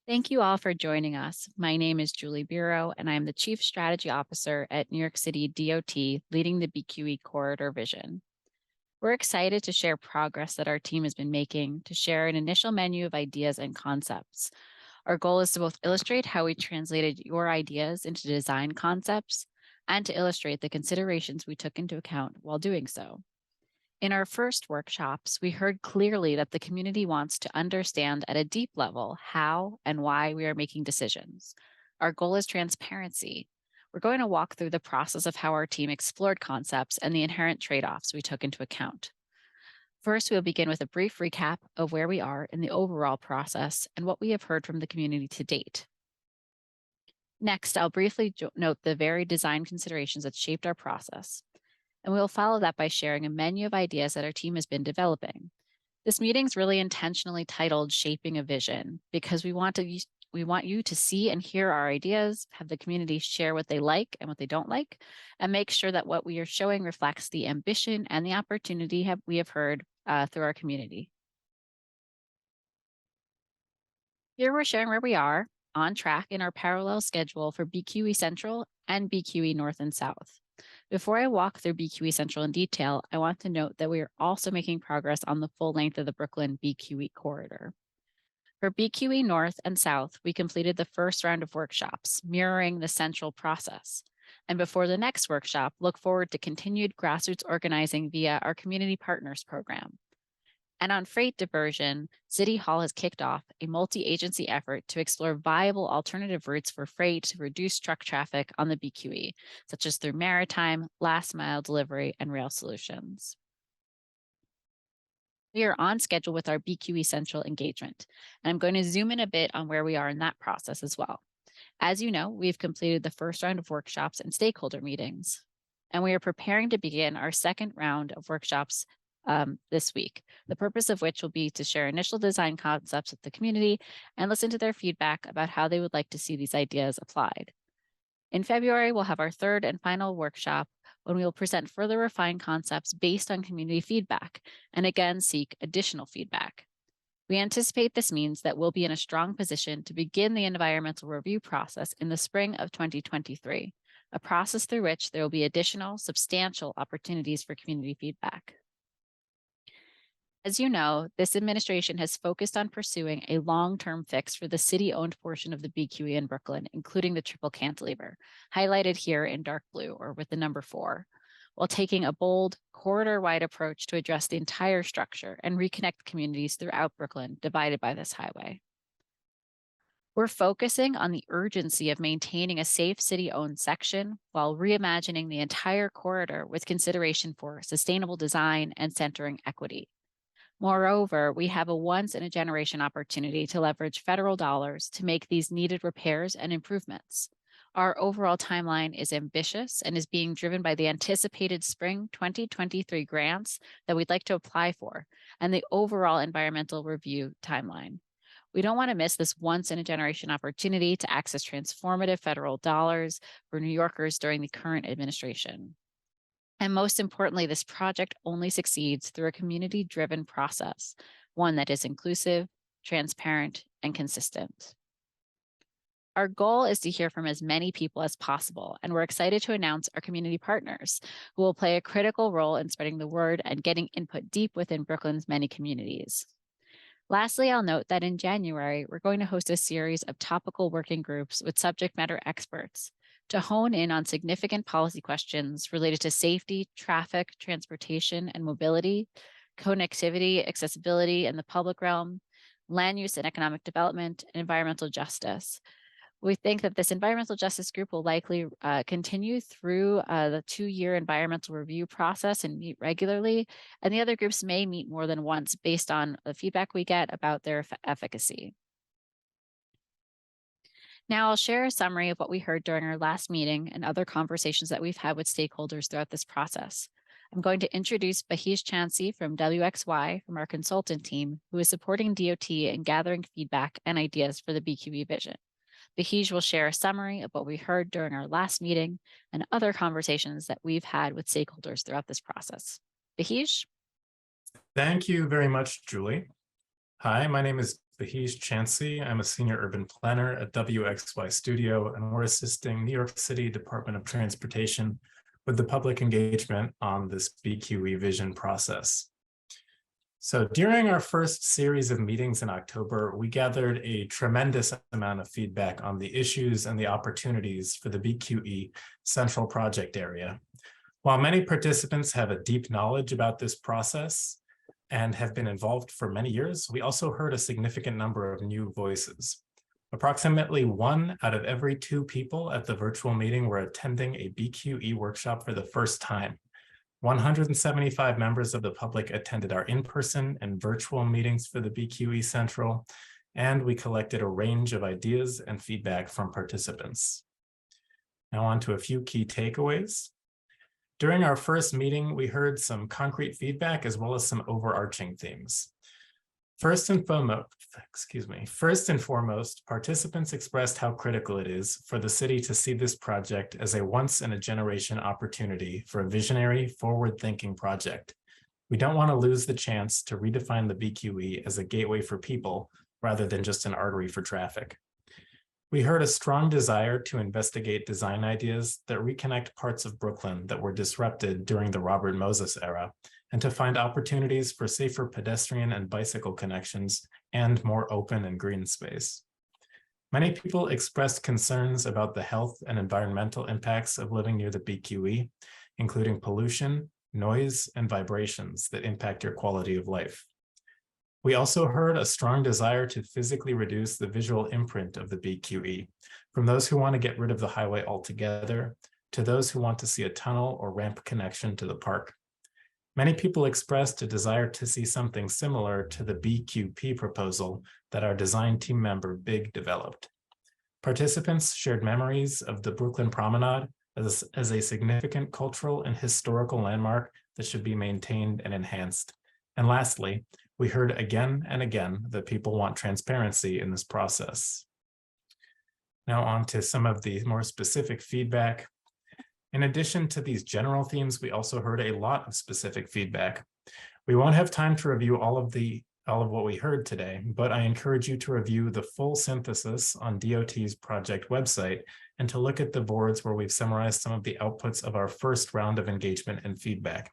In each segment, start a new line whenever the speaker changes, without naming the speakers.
Thank you all for joining us. My name is Julie Bureau, and I am the Chief Strategy Officer at New York City DOT, leading the BQE Corridor Vision. We're excited to share progress that our team has been making, to share an initial menu of ideas and concepts. Our goal is to both illustrate how we translated your ideas into design concepts and to illustrate the considerations we took into account while doing so. In our first workshops, we heard clearly that the community wants to understand at a deep level how and why we are making decisions. Our goal is transparency. We're going to walk through the process of how our team explored concepts and the inherent trade offs we took into account. First, we'll begin with a brief recap of where we are in the overall process and what we have heard from the community to date. Next, I'll briefly note the varied design considerations that shaped our process, and we'll follow that by sharing a menu of ideas that our team has been developing. This meeting is really intentionally titled Shaping a Vision because we want you to see and hear our ideas, have the community share what they like and what they don't like, and make sure that what we are showing reflects the ambition and the opportunity we have heard through our community. Here we're sharing where we are on track in our parallel schedule for BQE Central and BQE North and South. Before I walk through BQE Central in detail, I want to note that we are also making progress on the full length of the Brooklyn BQE corridor. For BQE North and South, we completed the first round of workshops, mirroring the central process. And before the next workshop, look forward to continued grassroots organizing via our Community Partners program. And on freight diversion, City Hall has kicked off a multi-agency effort to explore viable alternative routes for freight to reduce truck traffic on the BQE, such as through maritime, last mile delivery, and rail solutions. We are on schedule with our BQE Central engagement, and I'm going to zoom in a bit on where we are in that process as well. As you know, we've completed the first round of workshops and stakeholder meetings, and we are preparing to begin our second round of workshops this week, the purpose of which will be to share initial design concepts with the community and listen to their feedback about how they would like to see these ideas applied. In February, we'll have our third and final workshop when we will present further refined concepts based on community feedback and again seek additional feedback. We anticipate this means that we'll be in a strong position to begin the environmental review process in the spring of 2023, a process through which there will be additional substantial opportunities for community feedback. As you know, this administration has focused on pursuing a long-term fix for the city-owned portion of the BQE in Brooklyn, including the triple cantilever, highlighted here in dark blue or with the number 4, while taking a bold, corridor-wide approach to address the entire structure and reconnect communities throughout Brooklyn divided by this highway. We're focusing on the urgency of maintaining a safe city-owned section while reimagining the entire corridor with consideration for sustainable design and centering equity. Moreover, we have a once-in-a-generation opportunity to leverage federal dollars to make these needed repairs and improvements. Our overall timeline is ambitious and is being driven by the anticipated spring 2023 grants that we'd like to apply for and the overall environmental review timeline. We don't want to miss this once-in-a-generation opportunity to access transformative federal dollars for New Yorkers during the current administration. And most importantly, this project only succeeds through a community-driven process, one that is inclusive, transparent, and consistent. Our goal is to hear from as many people as possible, and we're excited to announce our community partners, who will play a critical role in spreading the word and getting input deep within Brooklyn's many communities. Lastly, I'll note that in January, we're going to host a series of topical working groups with subject matter experts to hone in on significant policy questions related to safety, traffic, transportation, and mobility, connectivity, accessibility in the public realm, land use and economic development, and environmental justice. We think that this environmental justice group will likely continue through the 2-year environmental review process and meet regularly, and the other groups may meet more than once based on the feedback we get about their efficacy. Now I'll share a summary of what we heard during our last meeting and other conversations that we've had with stakeholders throughout this process. I'm going to introduce Bahij Chansey from WXY, from our consultant team, who is supporting DOT in gathering feedback and ideas for the BQE vision. Bahij will share a summary of what we heard during our last meeting and other conversations that we've had with stakeholders throughout this process. Bahij?
Thank you very much, Julie. Hi, my name is Bahish Chansey. I'm a senior urban planner at WXY Studio, and we're assisting New York City Department of Transportation with the public engagement on this BQE vision process. So during our first series of meetings in October, we gathered a tremendous amount of feedback on the issues and the opportunities for the BQE central project area. While many participants have a deep knowledge about this process and have been involved for many years, we also heard a significant number of new voices. Approximately 1 out of every 2 people at the virtual meeting were attending a BQE workshop for the first time. 175 members of the public attended our in-person and virtual meetings for the BQE Central, and we collected a range of ideas and feedback from participants. Now on to a few key takeaways. During our first meeting, we heard some concrete feedback as well as some overarching themes. First and foremost, participants expressed how critical it is for the city to see this project as a once-in-a-generation opportunity for a visionary, forward-thinking project. We don't want to lose the chance to redefine the BQE as a gateway for people rather than just an artery for traffic. We heard a strong desire to investigate design ideas that reconnect parts of Brooklyn that were disrupted during the Robert Moses era, and to find opportunities for safer pedestrian and bicycle connections and more open and green space. Many people expressed concerns about the health and environmental impacts of living near the BQE, including pollution, noise, and vibrations that impact your quality of life. We also heard a strong desire to physically reduce the visual imprint of the BQE, from those who want to get rid of the highway altogether to those who want to see a tunnel or ramp connection to the park. Many people expressed a desire to see something similar to the BQP proposal that our design team member Big developed. Participants shared memories of the Brooklyn Promenade as a significant cultural and historical landmark that should be maintained and enhanced. And lastly, we heard again and again that people want transparency in this process. Now on to some of the more specific feedback. In addition to these general themes, we also heard a lot of specific feedback. We won't have time to review all of what we heard today, but I encourage you to review the full synthesis on DOT's project website and to look at the boards where we've summarized some of the outputs of our first round of engagement and feedback.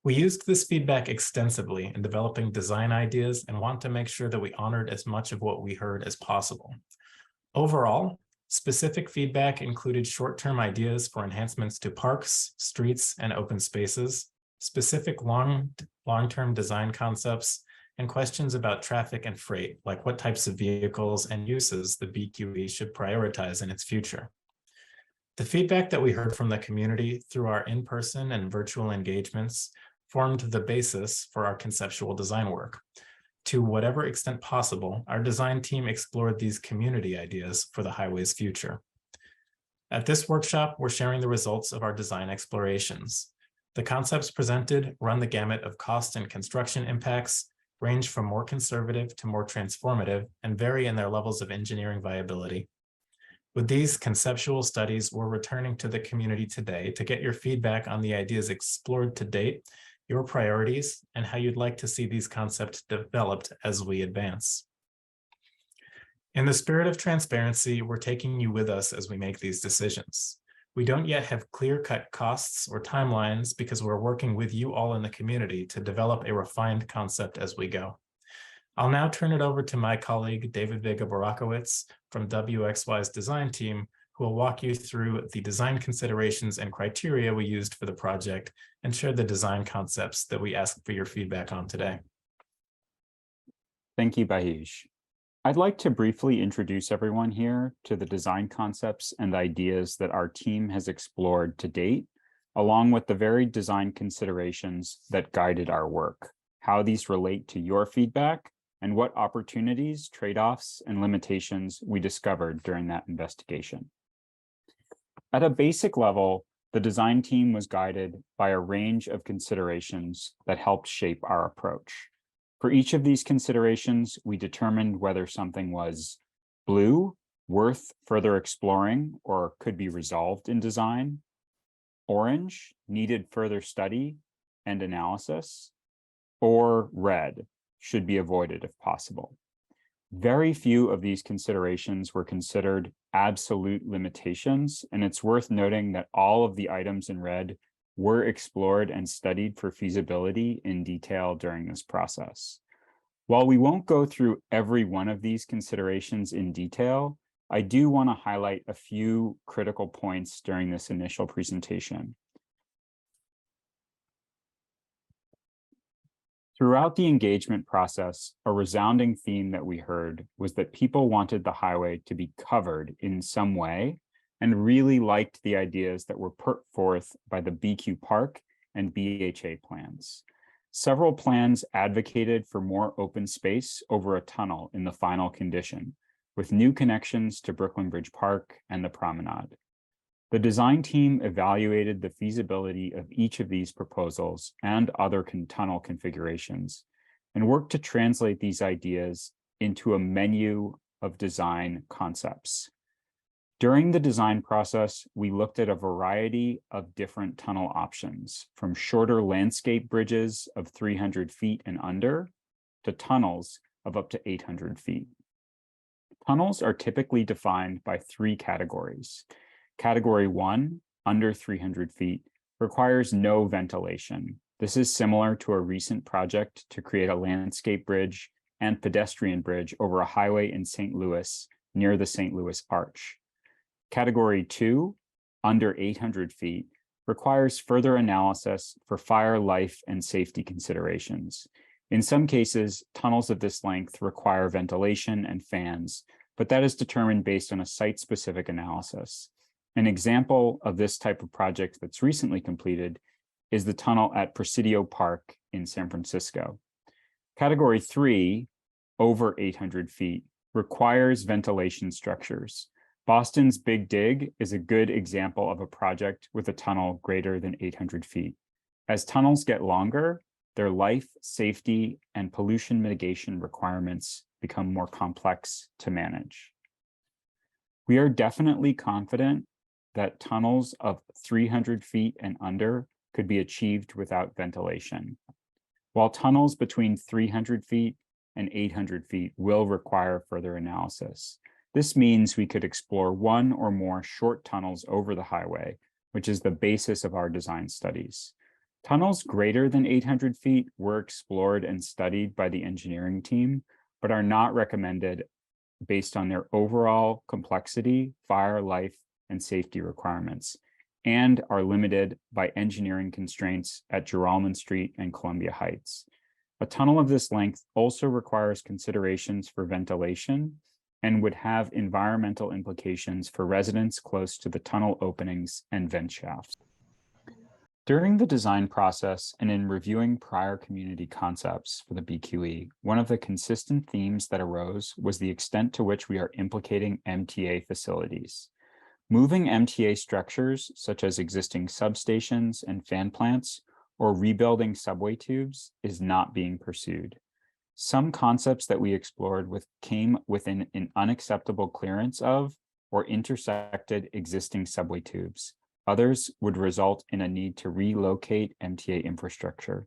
We used this feedback extensively in developing design ideas and want to make sure that we honored as much of what we heard as possible. Overall, specific feedback included short-term ideas for enhancements to parks, streets, and open spaces, specific long-term design concepts, and questions about traffic and freight, like what types of vehicles and uses the BQE should prioritize in its future. The feedback that we heard from the community through our in-person and virtual engagements formed the basis for our conceptual design work. To whatever extent possible, our design team explored these community ideas for the highway's future. At this workshop, we're sharing the results of our design explorations. The concepts presented run the gamut of cost and construction impacts, range from more conservative to more transformative, and vary in their levels of engineering viability. With these conceptual studies, we're returning to the community today to get your feedback on the ideas explored to date, your priorities, and how you'd like to see these concepts developed as we advance. In the spirit of transparency, we're taking you with us as we make these decisions. We don't yet have clear-cut costs or timelines because we're working with you all in the community to develop a refined concept as we go. I'll now turn it over to my colleague, David Vega-Barakowitz from WXY's design team, who will walk you through the design considerations and criteria we used for the project and share the design concepts that we asked for your feedback on today.
Thank you, Bahish. I'd like to briefly introduce everyone here to the design concepts and ideas that our team has explored to date, along with the varied design considerations that guided our work, how these relate to your feedback, and what opportunities, trade-offs, and limitations we discovered during that investigation. At a basic level, the design team was guided by a range of considerations that helped shape our approach. For each of these considerations, we determined whether something was blue, worth further exploring, or could be resolved in design; orange, needed further study and analysis; or red, should be avoided if possible. Very few of these considerations were considered absolute limitations, and it's worth noting that all of the items in red were explored and studied for feasibility in detail during this process. While we won't go through every one of these considerations in detail, I do want to highlight a few critical points during this initial presentation. Throughout the engagement process, a resounding theme that we heard was that people wanted the highway to be covered in some way and really liked the ideas that were put forth by the BQ Park and BHA plans. Several plans advocated for more open space over a tunnel in the final condition, with new connections to Brooklyn Bridge Park and the promenade. The design team evaluated the feasibility of each of these proposals and other tunnel configurations and worked to translate these ideas into a menu of design concepts. During the design process, we looked at a variety of different tunnel options, from shorter landscape bridges of 300 feet and under to tunnels of up to 800 feet. Tunnels are typically defined by three categories. Category 1, under 300 feet, requires no ventilation. This is similar to a recent project to create a landscape bridge and pedestrian bridge over a highway in St. Louis near the St. Louis Arch. Category 2, under 800 feet, requires further analysis for fire, life, and safety considerations. In some cases, tunnels of this length require ventilation and fans, but that is determined based on a site-specific analysis. An example of this type of project that's recently completed is the tunnel at Presidio Park in San Francisco. Category 3, over 800 feet, requires ventilation structures. Boston's Big Dig is a good example of a project with a tunnel greater than 800 feet. As tunnels get longer, their life, safety, and pollution mitigation requirements become more complex to manage. We are definitely confident that tunnels of 300 feet and under could be achieved without ventilation, while tunnels between 300 feet and 800 feet will require further analysis. This means we could explore one or more short tunnels over the highway, which is the basis of our design studies. Tunnels greater than 800 feet were explored and studied by the engineering team, but are not recommended based on their overall complexity, fire, life, and safety requirements, and are limited by engineering constraints at Geralman Street and Columbia Heights. A tunnel of this length also requires considerations for ventilation and would have environmental implications for residents close to the tunnel openings and vent shafts. During the design process and in reviewing prior community concepts for the BQE, one of the consistent themes that arose was the extent to which we are implicating MTA facilities. Moving MTA structures, such as existing substations and fan plants, or rebuilding subway tubes, is not being pursued. Some concepts that we explored came within an unacceptable clearance of or intersected existing subway tubes. Others would result in a need to relocate MTA infrastructure.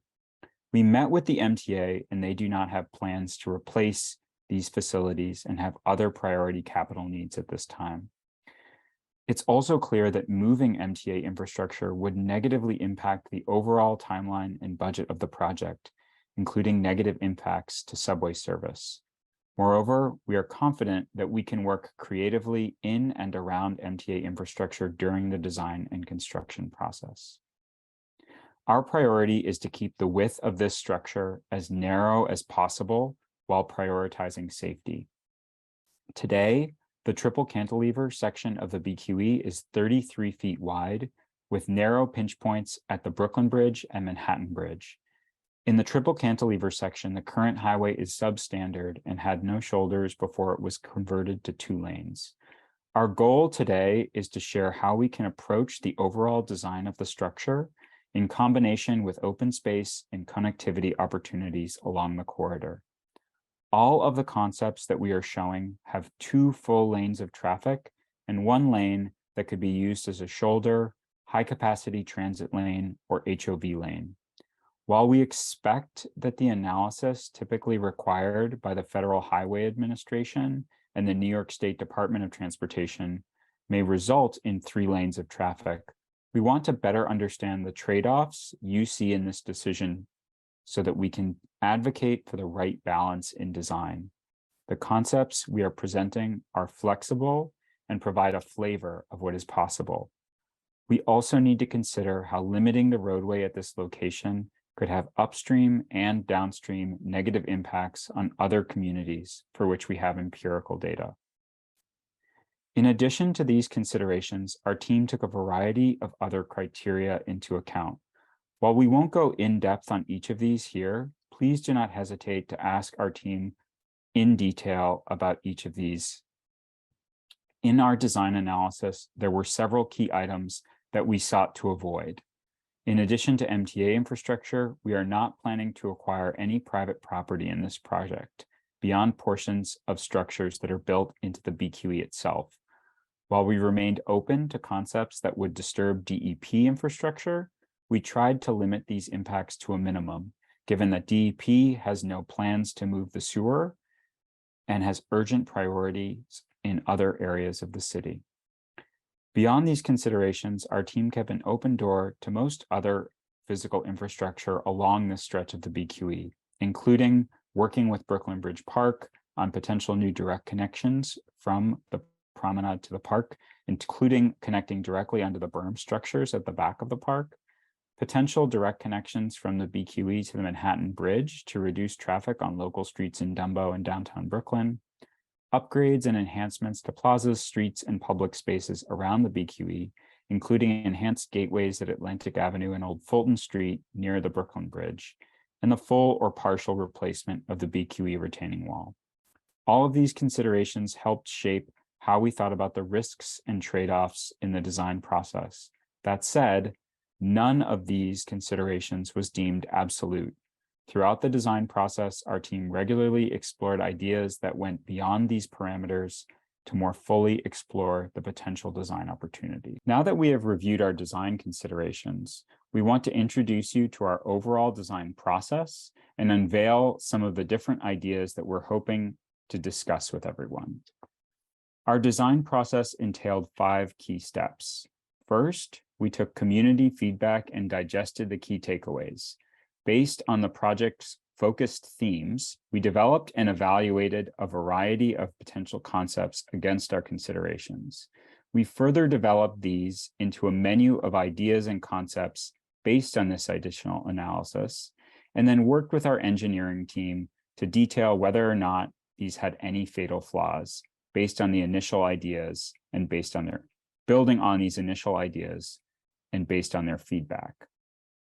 We met with the MTA and they do not have plans to replace these facilities and have other priority capital needs at this time. It's also clear that moving MTA infrastructure would negatively impact the overall timeline and budget of the project, including negative impacts to subway service. Moreover, we are confident that we can work creatively in and around MTA infrastructure during the design and construction process. Our priority is to keep the width of this structure as narrow as possible while prioritizing safety. Today, the triple cantilever section of the BQE is 33 feet wide, with narrow pinch points at the Brooklyn Bridge and Manhattan Bridge. In the triple cantilever section, the current highway is substandard and had no shoulders before it was converted to 2 lanes. Our goal today is to share how we can approach the overall design of the structure in combination with open space and connectivity opportunities along the corridor. All of the concepts that we are showing have 2 full lanes of traffic and 1 lane that could be used as a shoulder, high capacity transit lane, or HOV lane. While we expect that the analysis typically required by the Federal Highway Administration and the New York State Department of Transportation may result in 3 lanes of traffic, we want to better understand the trade-offs you see in this decision so that we can advocate for the right balance in design. The concepts we are presenting are flexible and provide a flavor of what is possible. We also need to consider how limiting the roadway at this location could have upstream and downstream negative impacts on other communities for which we have empirical data. In addition to these considerations, our team took a variety of other criteria into account. While we won't go in depth on each of these here, please do not hesitate to ask our team in detail about each of these. In our design analysis, there were several key items that we sought to avoid. In addition to MTA infrastructure, we are not planning to acquire any private property in this project beyond portions of structures that are built into the BQE itself. While we remained open to concepts that would disturb DEP infrastructure, we tried to limit these impacts to a minimum, given that DEP has no plans to move the sewer and has urgent priorities in other areas of the city. Beyond these considerations, our team kept an open door to most other physical infrastructure along this stretch of the BQE, including working with Brooklyn Bridge Park on potential new direct connections from the promenade to the park, including connecting directly onto the berm structures at the back of the park, potential direct connections from the BQE to the Manhattan Bridge to reduce traffic on local streets in Dumbo and downtown Brooklyn, upgrades and enhancements to plazas, streets, and public spaces around the BQE, including enhanced gateways at Atlantic Avenue and Old Fulton Street near the Brooklyn Bridge, and the full or partial replacement of the BQE retaining wall. All of these considerations helped shape how we thought about the risks and trade-offs in the design process. That said, none of these considerations was deemed absolute. Throughout the design process, our team regularly explored ideas that went beyond these parameters to more fully explore the potential design opportunity. Now that we have reviewed our design considerations, we want to introduce you to our overall design process and unveil some of the different ideas that we're hoping to discuss with everyone. Our design process entailed 5 key steps. First, we took community feedback and digested the key takeaways. Based on the project's focused themes, we developed and evaluated a variety of potential concepts against our considerations. We further developed these into a menu of ideas and concepts based on this additional analysis, and then worked with our engineering team to detail whether or not these had any fatal flaws based on the initial ideas and based on their building on these initial ideas and based on their feedback.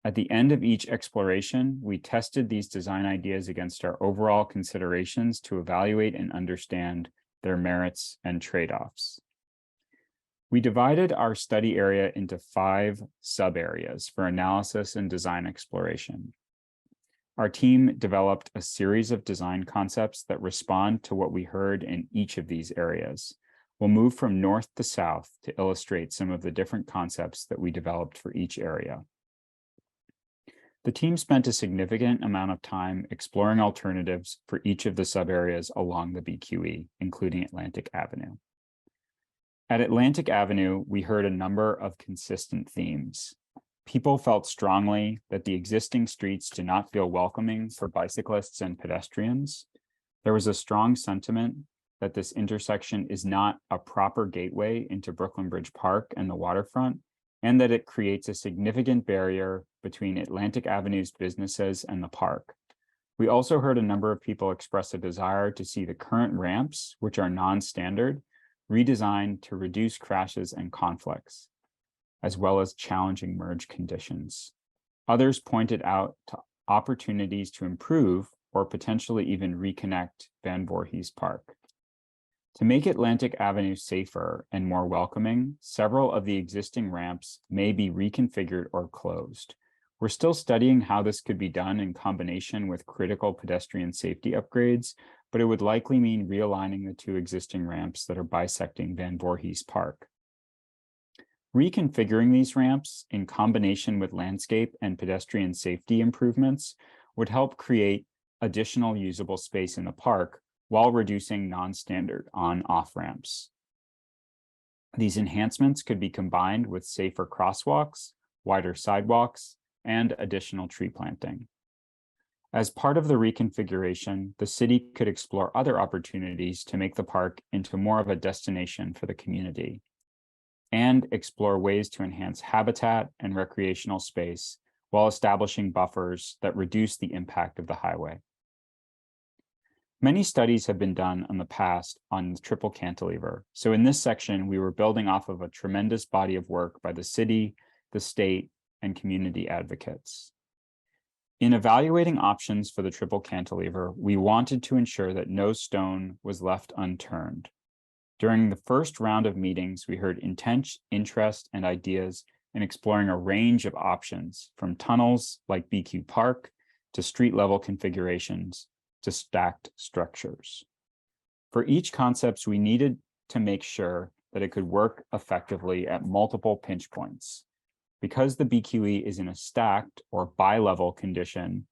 At the end of each exploration, we tested these design ideas against our overall considerations to evaluate and understand their merits and trade-offs. We divided our study area into 5 sub-areas for analysis and design exploration. Our team developed a series of design concepts that respond to what we heard in each of these areas. We'll move from north to south to illustrate some of the different concepts that we developed for each area. The team spent a significant amount of time exploring alternatives for each of the sub-areas along the BQE, including Atlantic Avenue. At Atlantic Avenue, we heard a number of consistent themes. People felt strongly that the existing streets do not feel welcoming for bicyclists and pedestrians. There was a strong sentiment that this intersection is not a proper gateway into Brooklyn Bridge Park and the waterfront, and that it creates a significant barrier between Atlantic Avenue's businesses and the park. We also heard a number of people express a desire to see the current ramps, which are non-standard, redesigned to reduce crashes and conflicts, as well as challenging merge conditions. Others pointed out to opportunities to improve or potentially even reconnect Van Voorhees Park. To make Atlantic Avenue safer and more welcoming, several of the existing ramps may be reconfigured or closed. We're still studying how this could be done in combination with critical pedestrian safety upgrades, but it would likely mean realigning the 2 existing ramps that are bisecting Van Voorhees Park. Reconfiguring these ramps in combination with landscape and pedestrian safety improvements would help create additional usable space in the park while reducing non-standard on-off ramps. These enhancements could be combined with safer crosswalks, wider sidewalks, and additional tree planting. As part of the reconfiguration, the city could explore other opportunities to make the park into more of a destination for the community, and explore ways to enhance habitat and recreational space while establishing buffers that reduce the impact of the highway. Many studies have been done in the past on the triple cantilever. So in this section, we were building off of a tremendous body of work by the city, the state, and community advocates. In evaluating options for the triple cantilever, we wanted to ensure that no stone was left unturned. During the first round of meetings, we heard intense interest and ideas in exploring a range of options, from tunnels like BQ Park to street-level configurations to stacked structures. For each concept, we needed to make sure that it could work effectively at multiple pinch points. Because the BQE is in a stacked or bi-level condition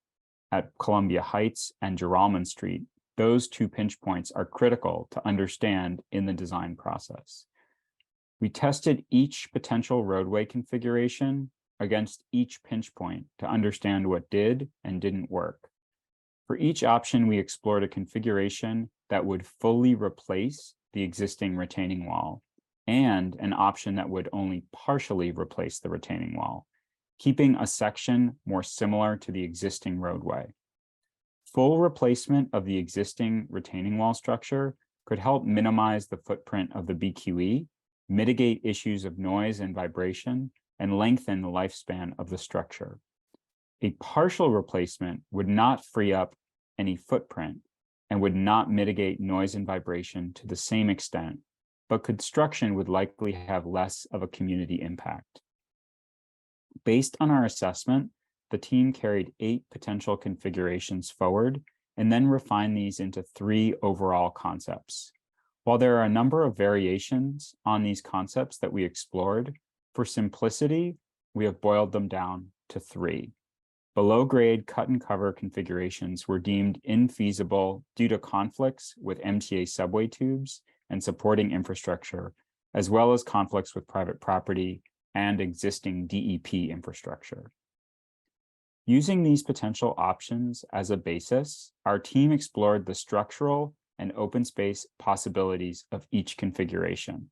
at Columbia Heights and Geralman Street, those two pinch points are critical to understand in the design process. We tested each potential roadway configuration against each pinch point to understand what did and didn't work. For each option, we explored a configuration that would fully replace the existing retaining wall, and an option that would only partially replace the retaining wall, keeping a section more similar to the existing roadway. Full replacement of the existing retaining wall structure could help minimize the footprint of the BQE, mitigate issues of noise and vibration, and lengthen the lifespan of the structure. A partial replacement would not free up any footprint and would not mitigate noise and vibration to the same extent, but construction would likely have less of a community impact. Based on our assessment, the team carried 8 potential configurations forward and then refined these into 3 overall concepts. While there are a number of variations on these concepts that we explored, for simplicity, we have boiled them down to 3. Below-grade cut-and-cover configurations were deemed infeasible due to conflicts with MTA subway tubes and supporting infrastructure, as well as conflicts with private property and existing DEP infrastructure. Using these potential options as a basis, our team explored the structural and open space possibilities of each configuration,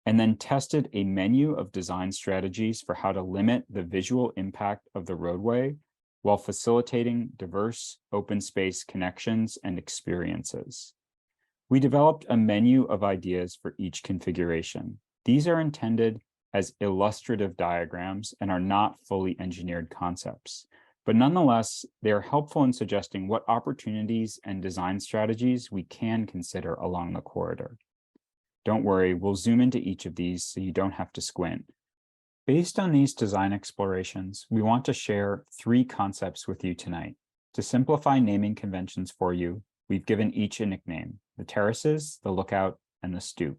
and then tested a menu of design strategies for how to limit the visual impact of the roadway while facilitating diverse open space connections and experiences. We developed a menu of ideas for each configuration. These are intended as illustrative diagrams and are not fully engineered concepts, but nonetheless, they are helpful in suggesting what opportunities and design strategies we can consider along the corridor. Don't worry, we'll zoom into each of these so you don't have to squint. Based on these design explorations, we want to share 3 concepts with you tonight. To simplify naming conventions for you, we've given each a nickname: the terraces, the lookout, and the stoop.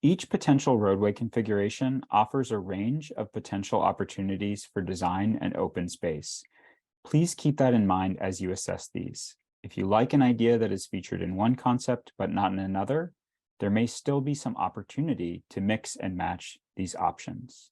Each potential roadway configuration offers a range of potential opportunities for design and open space. Please keep that in mind as you assess these. If you like an idea that is featured in one concept but not in another, there may still be some opportunity to mix and match these options.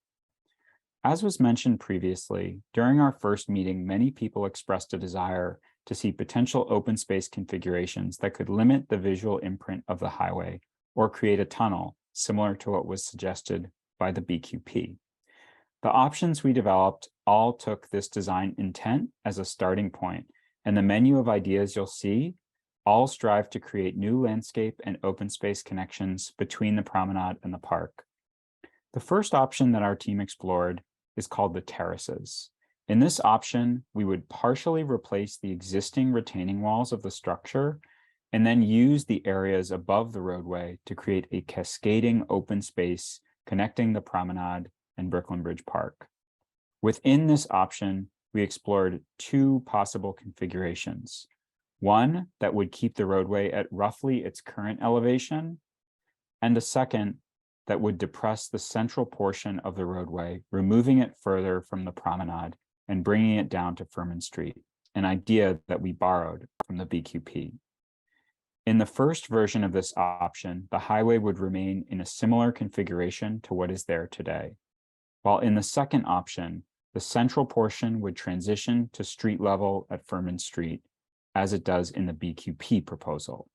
As was mentioned previously, during our first meeting, many people expressed a desire to see potential open space configurations that could limit the visual imprint of the highway or create a tunnel, similar to what was suggested by the BQP. The options we developed all took this design intent as a starting point, and the menu of ideas you'll see all strive to create new landscape and open space connections between the promenade and the park. The first option that our team explored is called the terraces. In this option, we would partially replace the existing retaining walls of the structure and then use the areas above the roadway to create a cascading open space connecting the promenade and Brooklyn Bridge Park. Within this option, we explored 2 possible configurations. One that would keep the roadway at roughly its current elevation, and a second that would depress the central portion of the roadway, removing it further from the promenade and bringing it down to Furman Street, an idea that we borrowed from the BQP. In the first version of this option, the highway would remain in a similar configuration to what is there today, while in the second option, the central portion would transition to street level at Furman Street, as it does in the BQP proposal.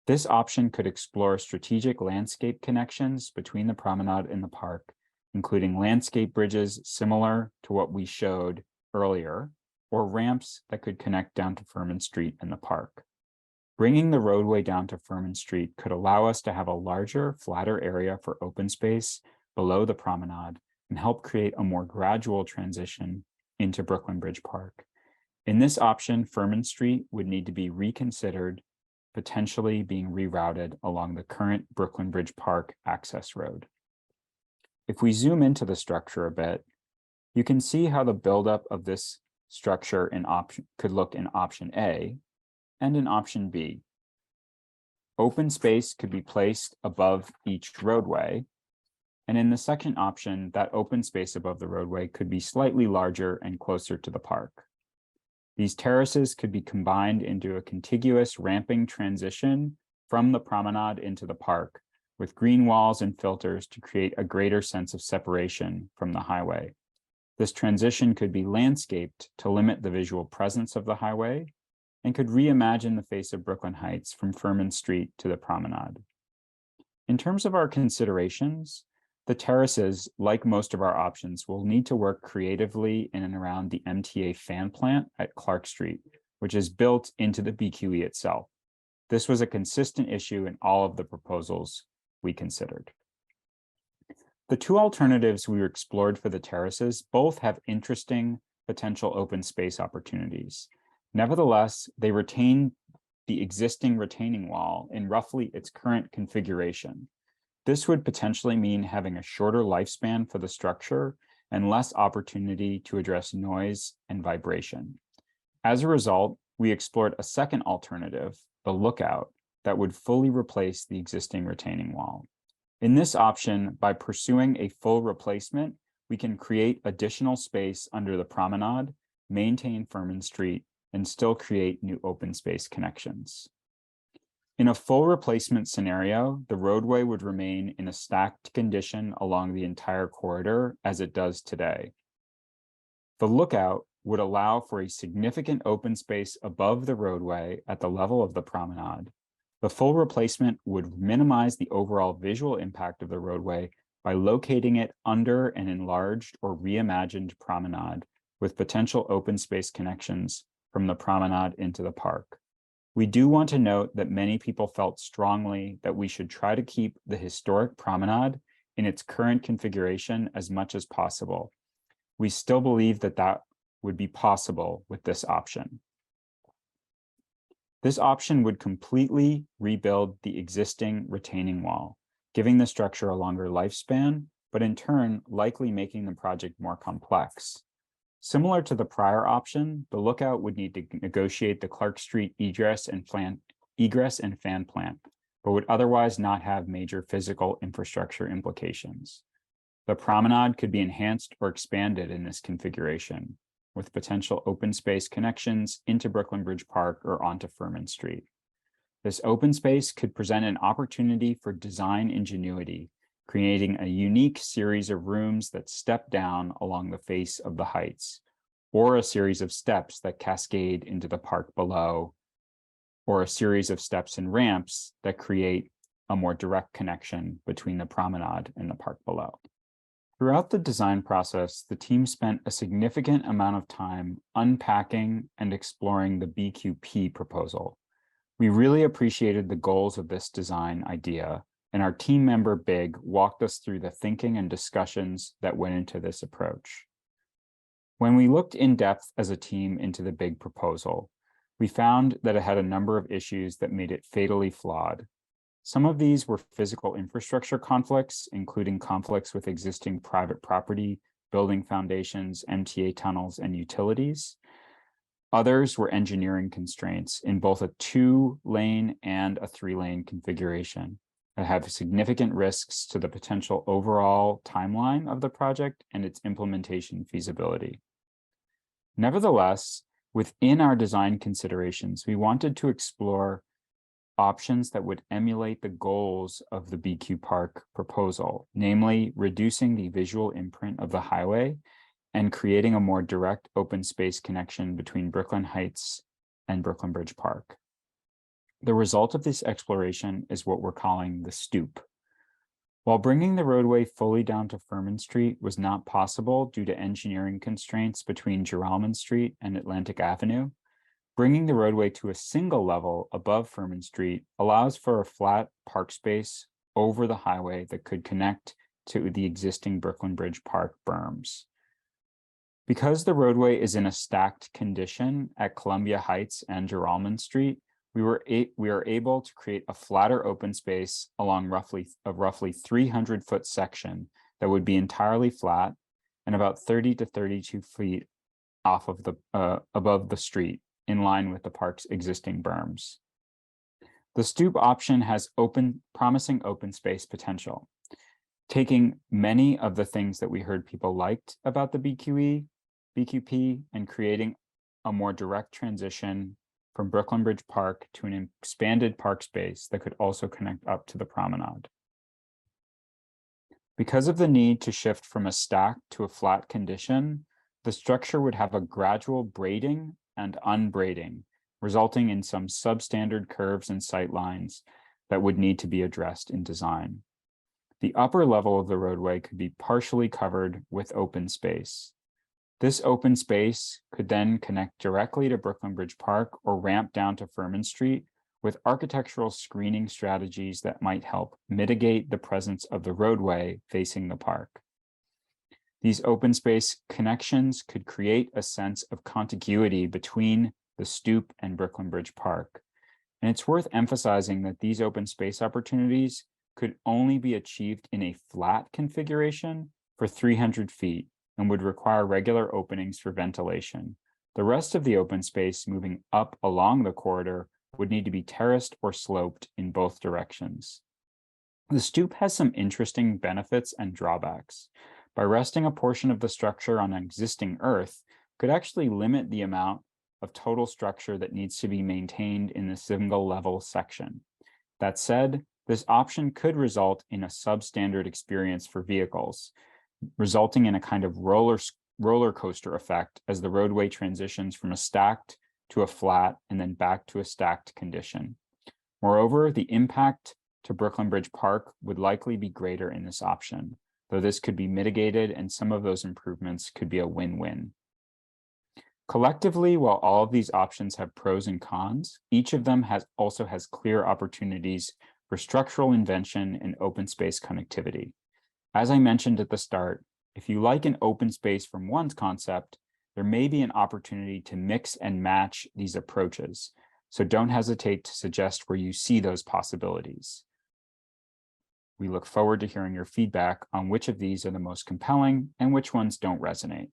This option could explore strategic landscape connections between the promenade and the park, including landscape bridges similar to what we showed earlier, or ramps that could connect down to Furman Street and the park. Bringing the roadway down to Furman Street could allow us to have a larger, flatter area for open space below the promenade and help create a more gradual transition into Brooklyn Bridge Park. In this option, Furman Street would need to be reconsidered, potentially being rerouted along the current Brooklyn Bridge Park access road. If we zoom into the structure a bit, you can see how the buildup of this structure could look in option A and in option B. Open space could be placed above each roadway, and in the second option, that open space above the roadway could be slightly larger and closer to the park. These terraces could be combined into a contiguous ramping transition from the promenade into the park, with green walls and filters to create a greater sense of separation from the highway. This transition could be landscaped to limit the visual presence of the highway and could reimagine the face of Brooklyn Heights from Furman Street to the promenade. In terms of our considerations, the terraces, like most of our options, will need to work creatively in and around the MTA fan plant at Clark Street, which is built into the BQE itself. This was a consistent issue in all of the proposals we considered. The two alternatives we explored for the terraces both have interesting potential open space opportunities. Nevertheless, they retain the existing retaining wall in roughly its current configuration. This would potentially mean having a shorter lifespan for the structure and less opportunity to address noise and vibration. As a result, we explored a second alternative, the lookout, that would fully replace the existing retaining wall. In this option, by pursuing a full replacement, we can create additional space under the promenade, maintain Furman Street, and still create new open space connections. In a full replacement scenario, the roadway would remain in a stacked condition along the entire corridor as it does today. The lookout would allow for a significant open space above the roadway at the level of the promenade. The full replacement would minimize the overall visual impact of the roadway by locating it under an enlarged or reimagined promenade with potential open space connections from the promenade into the park. We do want to note that many people felt strongly that we should try to keep the historic promenade in its current configuration as much as possible. We still believe that that would be possible with this option. This option would completely rebuild the existing retaining wall, giving the structure a longer lifespan, but in turn, likely making the project more complex. Similar to the prior option, the lookout would need to negotiate the Clark Street egress and fan plant, but would otherwise not have major physical infrastructure implications. The promenade could be enhanced or expanded in this configuration, with potential open space connections into Brooklyn Bridge Park or onto Furman Street. This open space could present an opportunity for design ingenuity, creating a unique series of rooms that step down along the face of the heights, or a series of steps that cascade into the park below, or a series of steps and ramps that create a more direct connection between the promenade and the park below. Throughout the design process, the team spent a significant amount of time unpacking and exploring the BQP proposal. We really appreciated the goals of this design idea, and our team member Big walked us through the thinking and discussions that went into this approach. When we looked in depth as a team into the Big proposal, we found that it had a number of issues that made it fatally flawed. Some of these were physical infrastructure conflicts, including conflicts with existing private property, building foundations, MTA tunnels, and utilities. Others were engineering constraints in both a 2-lane and a 3-lane configuration. that have significant risks to the potential overall timeline of the project and its implementation feasibility. Nevertheless, within our design considerations, we wanted to explore options that would emulate the goals of the BQ Park proposal, namely reducing the visual imprint of the highway and creating a more direct open space connection between Brooklyn Heights and Brooklyn Bridge Park. The result of this exploration is what we're calling the stoop. While bringing the roadway fully down to Furman Street was not possible due to engineering constraints between Geralman Street and Atlantic Avenue, bringing the roadway to a single level above Furman Street allows for a flat park space over the highway that could connect to the existing Brooklyn Bridge Park berms. Because the roadway is in a stacked condition at Columbia Heights and Geralman Street, we are able to create a flatter open space along roughly 300-foot section that would be entirely flat and about 30 to 32 feet off of the above the street, in line with the park's existing berms. The stoop option has promising open space potential, taking many of the things that we heard people liked about the BQP and creating a more direct transition from Brooklyn Bridge Park to an expanded park space that could also connect up to the promenade. Because of the need to shift from a stacked to a flat condition, the structure would have a gradual braiding and unbraiding, resulting in some substandard curves and sight lines that would need to be addressed in design. The upper level of the roadway could be partially covered with open space. This open space could then connect directly to Brooklyn Bridge Park or ramp down to Furman Street with architectural screening strategies that might help mitigate the presence of the roadway facing the park. These open space connections could create a sense of contiguity between the stoop and Brooklyn Bridge Park. And it's worth emphasizing that these open space opportunities could only be achieved in a flat configuration for 300 feet and would require regular openings for ventilation. The rest of the open space moving up along the corridor would need to be terraced or sloped in both directions. The stoop has some interesting benefits and drawbacks. By resting a portion of the structure on existing earth could actually limit the amount of total structure that needs to be maintained in the single level section. That said, this option could result in a substandard experience for vehicles, resulting in a kind of roller coaster effect as the roadway transitions from a stacked to a flat and then back to a stacked condition. Moreover, the impact to Brooklyn Bridge Park would likely be greater in this option, though this could be mitigated and some of those improvements could be a win-win. Collectively, while all of these options have pros and cons, each of them also has clear opportunities for structural invention and open space connectivity. As I mentioned at the start, if you like an open space from one's concept, there may be an opportunity to mix and match these approaches. So don't hesitate to suggest where you see those possibilities. We look forward to hearing your feedback on which of these are the most compelling and which ones don't resonate.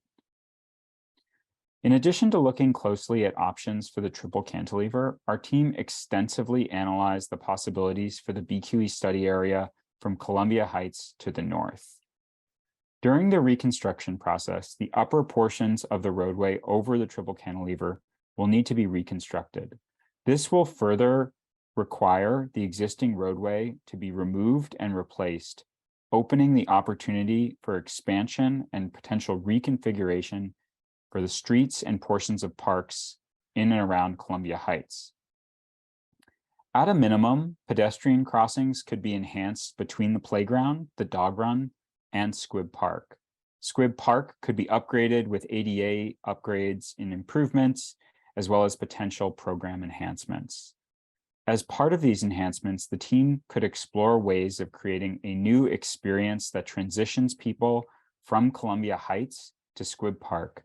In addition to looking closely at options for the triple cantilever, our team extensively analyzed the possibilities for the BQE study area from Columbia Heights to the north. During the reconstruction process, the upper portions of the roadway over the triple cantilever will need to be reconstructed. This will further require the existing roadway to be removed and replaced, opening the opportunity for expansion and potential reconfiguration for the streets and portions of parks in and around Columbia Heights. At a minimum, pedestrian crossings could be enhanced between the playground, the dog run, and Squibb Park. Squibb Park could be upgraded with ADA upgrades and improvements, as well as potential program enhancements. As part of these enhancements, the team could explore ways of creating a new experience that transitions people from Columbia Heights to Squibb Park,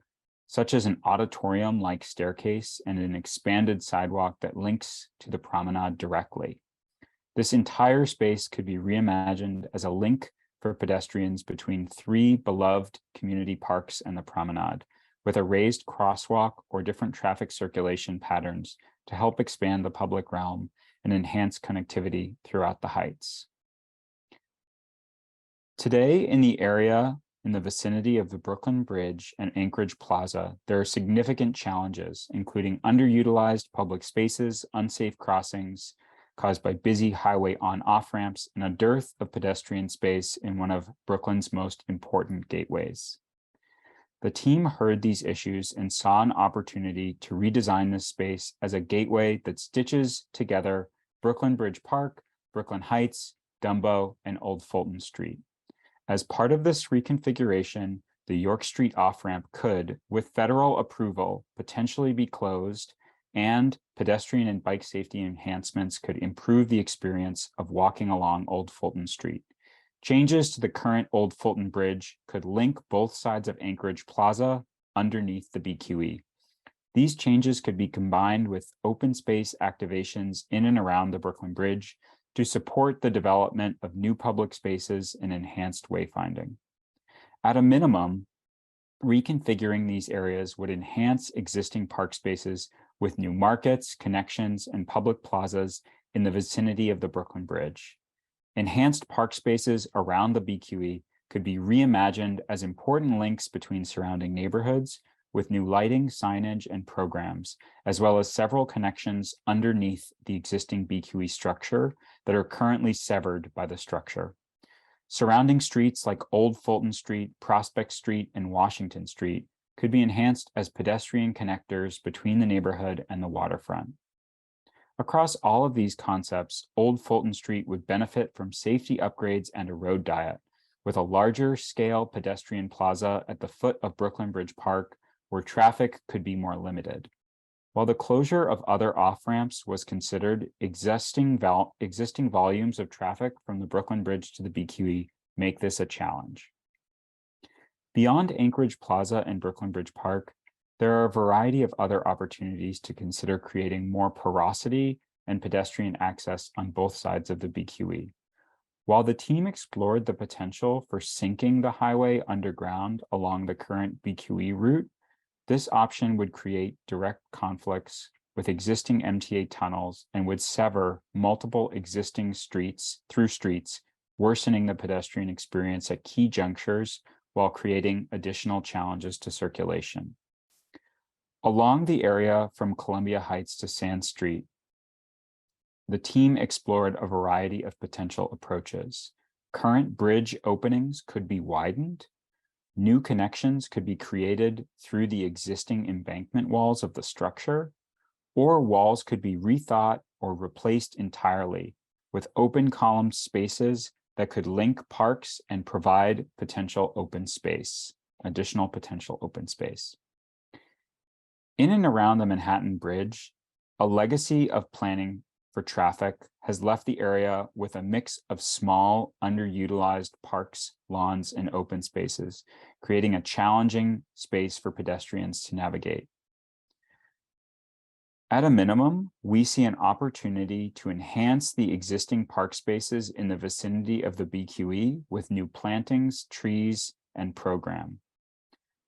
such as an auditorium-like staircase and an expanded sidewalk that links to the promenade directly. This entire space could be reimagined as a link for pedestrians between three beloved community parks and the promenade, with a raised crosswalk or different traffic circulation patterns to help expand the public realm and enhance connectivity throughout the Heights. Today, in the area in the vicinity of the Brooklyn Bridge and Anchorage Plaza, there are significant challenges, including underutilized public spaces, unsafe crossings caused by busy highway on-off ramps, and a dearth of pedestrian space in one of Brooklyn's most important gateways. The team heard these issues and saw an opportunity to redesign this space as a gateway that stitches together Brooklyn Bridge Park, Brooklyn Heights, Dumbo, and Old Fulton Street. As part of this reconfiguration, the York Street off-ramp could, with federal approval, potentially be closed, and pedestrian and bike safety enhancements could improve the experience of walking along Old Fulton Street. Changes to the current Old Fulton Bridge could link both sides of Anchorage Plaza underneath the BQE. These changes could be combined with open space activations in and around the Brooklyn Bridge to support the development of new public spaces and enhanced wayfinding. At a minimum, reconfiguring these areas would enhance existing park spaces with new markets, connections, and public plazas in the vicinity of the Brooklyn Bridge. Enhanced park spaces around the BQE could be reimagined as important links between surrounding neighborhoods with new lighting, signage, and programs, as well as several connections underneath the existing BQE structure that are currently severed by the structure. Surrounding streets like Old Fulton Street, Prospect Street, and Washington Street could be enhanced as pedestrian connectors between the neighborhood and the waterfront. Across all of these concepts, Old Fulton Street would benefit from safety upgrades and a road diet, with a larger scale pedestrian plaza at the foot of Brooklyn Bridge Park, where traffic could be more limited. While the closure of other off-ramps was considered, existing volumes of traffic from the Brooklyn Bridge to the BQE make this a challenge. Beyond Anchorage Plaza and Brooklyn Bridge Park, there are a variety of other opportunities to consider creating more porosity and pedestrian access on both sides of the BQE. While the team explored the potential for sinking the highway underground along the current BQE route, this option would create direct conflicts with existing MTA tunnels and would sever multiple existing streets, worsening the pedestrian experience at key junctures while creating additional challenges to circulation. Along the area from Columbia Heights to Sand Street, the team explored a variety of potential approaches. Current bridge openings could be widened. New connections could be created through the existing embankment walls of the structure, or walls could be rethought or replaced entirely with open column spaces that could link parks and provide additional open space. In and around the Manhattan Bridge, a legacy of planning for traffic has left the area with a mix of small, underutilized parks, lawns, and open spaces, creating a challenging space for pedestrians to navigate. At a minimum, we see an opportunity to enhance the existing park spaces in the vicinity of the BQE with new plantings, trees, and program.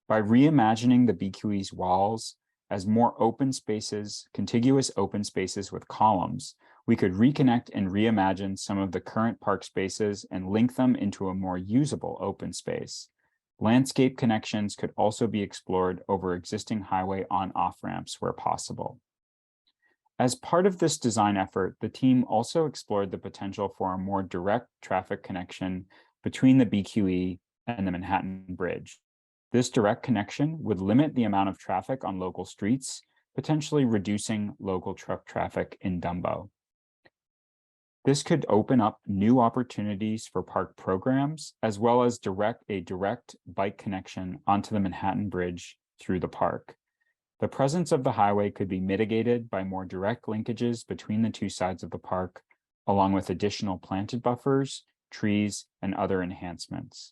By reimagining the BQE's walls as more open spaces, contiguous open spaces with columns, we could reconnect and reimagine some of the current park spaces and link them into a more usable open space. Landscape connections could also be explored over existing highway on-off ramps where possible. As part of this design effort, the team also explored the potential for a more direct traffic connection between the BQE and the Manhattan Bridge. This direct connection would limit the amount of traffic on local streets, potentially reducing local truck traffic in Dumbo. This could open up new opportunities for park programs, as well as a direct bike connection onto the Manhattan Bridge through the park. The presence of the highway could be mitigated by more direct linkages between the two sides of the park, along with additional planted buffers, trees, and other enhancements.